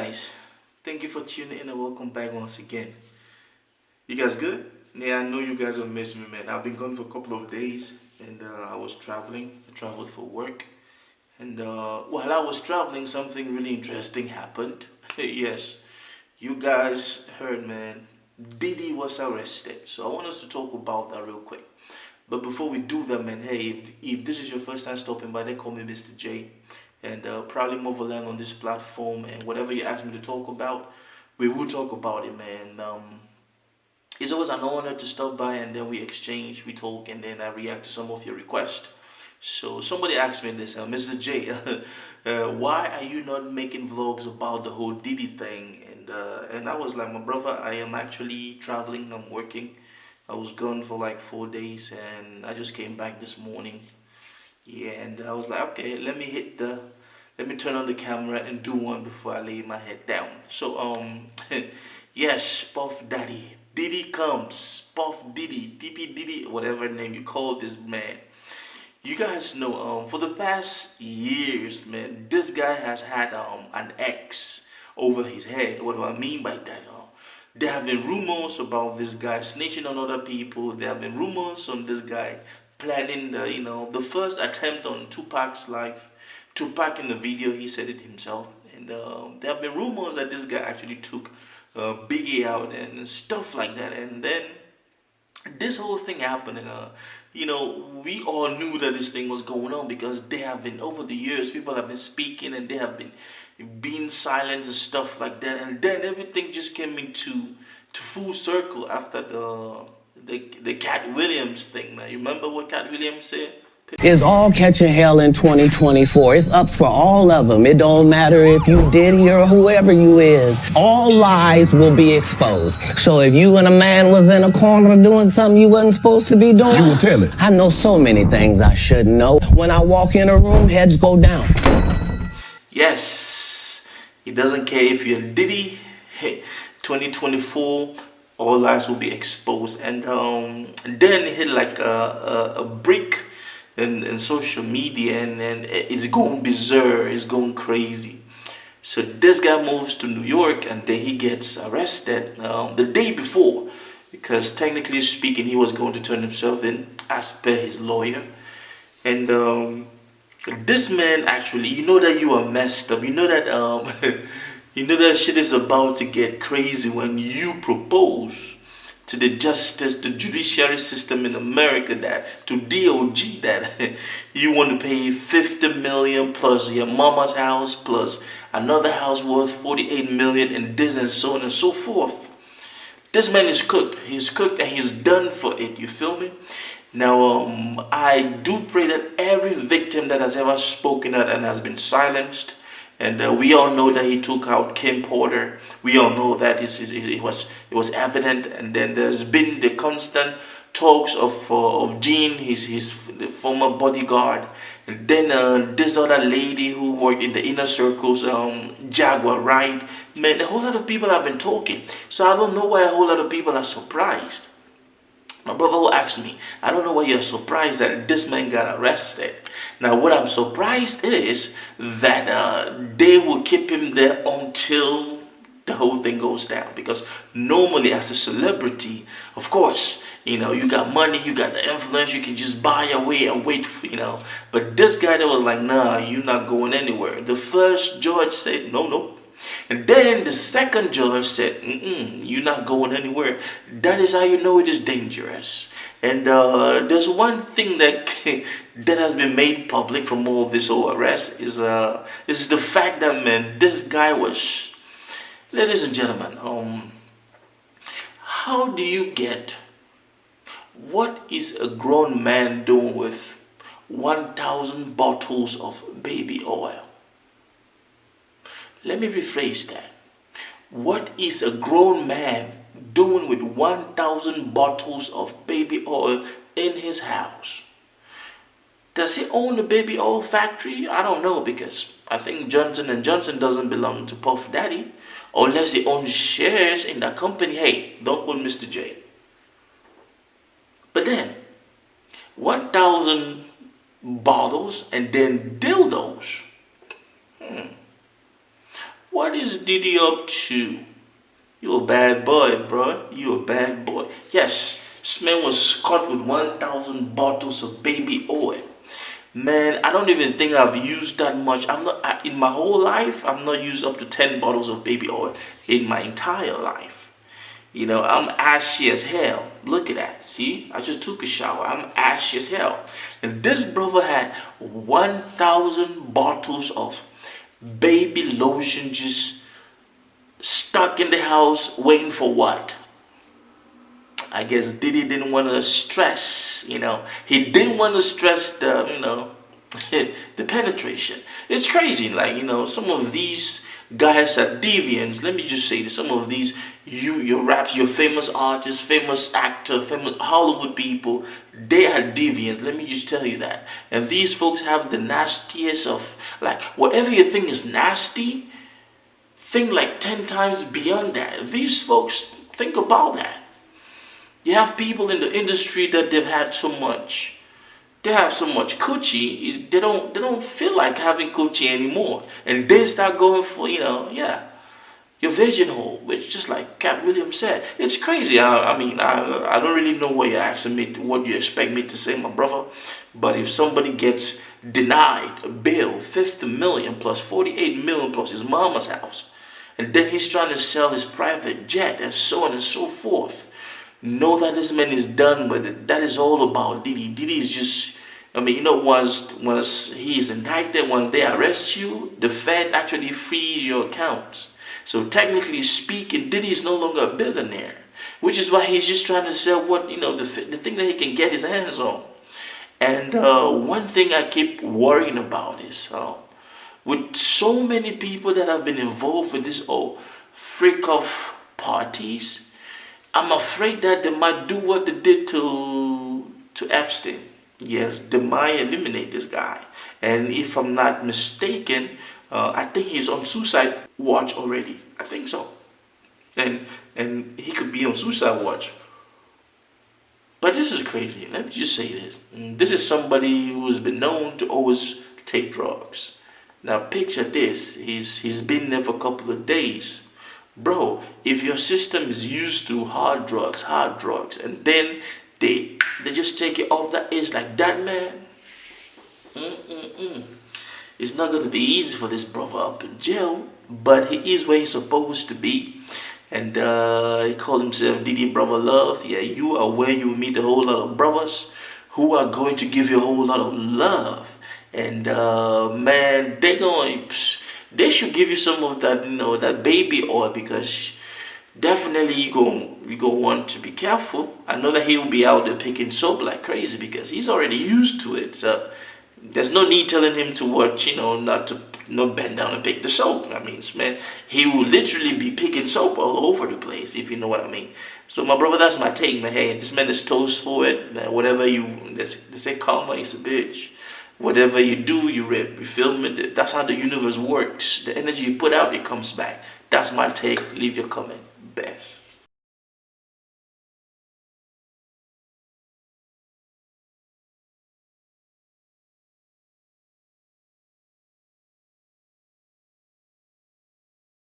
guys, thank you for tuning in and welcome back once again. You guys good? Yeah, I know you guys have missed me, man. I've been gone for a couple of days and I was traveling. I traveled for work. And while I was traveling, something really interesting happened. Yes, you guys heard, man. Diddy was arrested. So I want us to talk about that real quick. But before we do that, man, hey, if this is your first time stopping by, they call me MisterJaay. And probably Mogul on this platform. And whatever you ask me to talk about, we will talk about it, man. It's always an honor to stop by and then we exchange, we talk, and then I react to some of your requests. So somebody asked me this, Mr. J, why are you not making vlogs about the whole Diddy thing? And I was like, my brother, I am actually traveling, I'm working. I was gone for like 4 days and I just came back this morning. Yeah, and I was like, okay, let me turn on the camera and do one before I lay my head down. So, yes, Puff Daddy, Diddy comes, Puff Diddy, DP Diddy, whatever name you call this man. You guys know, for the past years, man, this guy has had an X over his head. What do I mean by that? There have been rumors about this guy snitching on other people. There have been rumors on this guy planning the first attempt on Tupac's life. Tupac in the video, he said it himself. And there have been rumors that this guy actually took Biggie out and stuff like that. And then this whole thing happening, we all knew that this thing was going on because they have been, over the years, people have been speaking and they have been being silent and stuff like that. And then everything just came into full circle after the Cat Williams thing. Now, you remember what Cat Williams said? It's all catching hell in 2024. It's up for all of them. It don't matter if you Diddy or whoever you is. All lies will be exposed. So if you and a man was in a corner doing something you wasn't supposed to be doing, you would tell it. I know so many things I shouldn't know. When I walk in a room, heads go down. Yes, he doesn't care if you're Diddy. Hey, 2024, all lies will be exposed. And then it hit like a brick in social media, and it's going bizarre, it's going crazy. So this guy moves to New York and then he gets arrested the day before, because technically speaking he was going to turn himself in as per his lawyer. And this man, actually, you know that you are messed up, you know that you know that shit is about to get crazy when you propose to the justice, the judiciary system in America, that to DOG, that you want to pay 50 million plus your mama's house plus another house worth 48 million and this and so on and so forth. This man is cooked. He's cooked and he's done for it. You feel me? Now, I do pray that every victim that has ever spoken out and has been silenced, and we all know that he took out Kim Porter. We all know that it was evident. And then there's been the constant talks of Jean, the former bodyguard, and then this other lady who worked in the inner circles, Jaguar, right? Man, a whole lot of people have been talking. So I don't know why a whole lot of people are surprised. My brother will ask me, I don't know why you're surprised that this man got arrested. Now, what I'm surprised is that they will keep him there until the whole thing goes down. Because normally, as a celebrity, of course, you got money, you got the influence, you can just buy your way and wait for. But this guy that was like, nah, you're not going anywhere. The first judge said, no. And then the second judge said, you're not going anywhere. That is how you know it is dangerous. And there's one thing that that has been made public from all of this whole arrest is the fact that, man, this guy was, ladies and gentlemen, how do you get, what is a grown man doing with 1,000 bottles of baby oil? Let me rephrase that. What is a grown man doing with 1,000 bottles of baby oil in his house? Does he own the baby oil factory? I don't know, because I think Johnson & Johnson doesn't belong to Puff Daddy unless he owns shares in that company. Hey, don't call Mr. J. But then, 1,000 bottles and then dildos. What is Diddy up to? You a bad boy, bro. You a bad boy. Yes, this man was caught with 1,000 bottles of baby oil. Man, I don't even think I've used that much. In my whole life, I've not used up to 10 bottles of baby oil in my entire life. You know, I'm ashy as hell. Look at that. See, I just took a shower. I'm ashy as hell. And this brother had 1,000 bottles of baby lotion just stuck in the house waiting for what? I guess Diddy didn't want to stress, he didn't want to stress the penetration. It's crazy, some of these guys are deviants. Let me just say this: some of these, your raps, your famous artists, famous actor, famous Hollywood people, they are deviants. Let me just tell you that. And these folks have the nastiest of, whatever you think is nasty, think like 10 times beyond that. These folks, think about that. You have people in the industry that they have so much coochie, they don't feel like having coochie anymore, and they start going for your virgin hole, which, just like Cat Williams said, it's crazy. I don't really know what you're asking me, what you expect me to say, my brother. But if somebody gets denied a bill, 50 million plus 48 million plus his mama's house, and then he's trying to sell his private jet and so on and so forth, know that this man is done with it. That is all about Diddy. Diddy is just, once he is indicted, once they arrest you, the Fed actually frees your accounts. So technically speaking, Diddy is no longer a billionaire, which is why he's just trying to sell the thing that he can get his hands on. And one thing I keep worrying about is, with so many people that have been involved with this freak off parties, I'm afraid that they might do what they did to Epstein. Yes, they might eliminate this guy. And if I'm not mistaken, I think he's on suicide watch already. I think so. And he could be on suicide watch. But this is crazy. Let me just say this. This is somebody who's been known to always take drugs. Now picture this. He's been there for a couple of days. Bro, if your system is used to hard drugs, and then they just take it off that edge like that, man, it's not going to be easy for this brother up in jail, but he is where he's supposed to be. And he calls himself Diddy Brother Love. Yeah, you are where you meet a whole lot of brothers who are going to give you a whole lot of love. And man, they should give you some of that, that baby oil, because definitely you go want to be careful. I know that he will be out there picking soap like crazy because he's already used to it. So there's no need telling him to watch, not to bend down and pick the soap. Man, he will literally be picking soap all over the place, if you know what I mean. So my brother, that's my take, man. Hey, this man is toast for it. Man, whatever they say karma is a bitch. Whatever you do, you rip. You feel me? That's how the universe works. The energy you put out, it comes back. That's my take. Leave your comment. Best.